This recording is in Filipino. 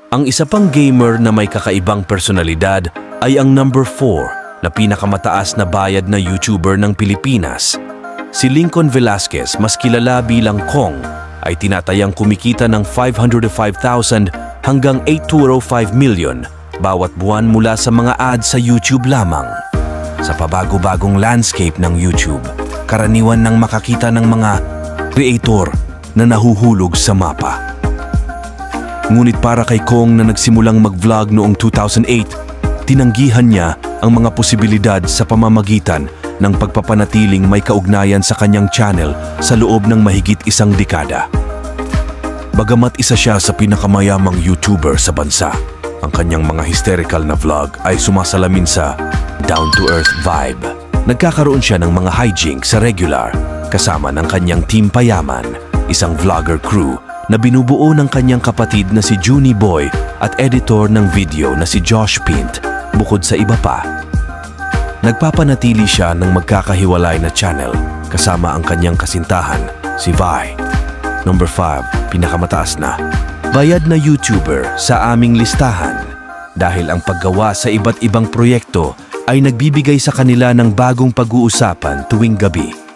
Ang isa pang gamer na may kakaibang personalidad ay ang number 4 na pinakamataas na bayad na YouTuber ng Pilipinas. Si Lincoln Velasquez, mas kilala bilang Kong, ay tinatayang kumikita ng 505,000 hanggang 805 million bawat buwan mula sa mga ads sa YouTube lamang. Sa pabago-bagong landscape ng YouTube, karaniwan nang makakita ng mga creator na nahuhulog sa mapa. Ngunit para kay Kong na nagsimulang mag-vlog noong 2008, tinanggihan niya ang mga posibilidad sa pamamagitan ng pagpapanatiling may kaugnayan sa kanyang channel sa loob ng mahigit isang dekada. Bagamat isa siya sa pinakamayamang YouTuber sa bansa, ang kanyang mga hysterical na vlog ay sumasalamin sa down-to-earth vibe. Nagkakaroon siya ng mga hijinks sa regular kasama ng kanyang team payaman, isang vlogger crew na binubuo ng kanyang kapatid na si Junie Boy at editor ng video na si Josh Pint, bukod sa iba pa. Nagpapanatili siya ng magkakahiwalay na channel kasama ang kanyang kasintahan, si Vi. Number 5, pinakamataas na bayad na YouTuber sa aming listahan dahil ang paggawa sa iba't ibang proyekto ay nagbibigay sa kanila ng bagong pag-uusapan tuwing gabi.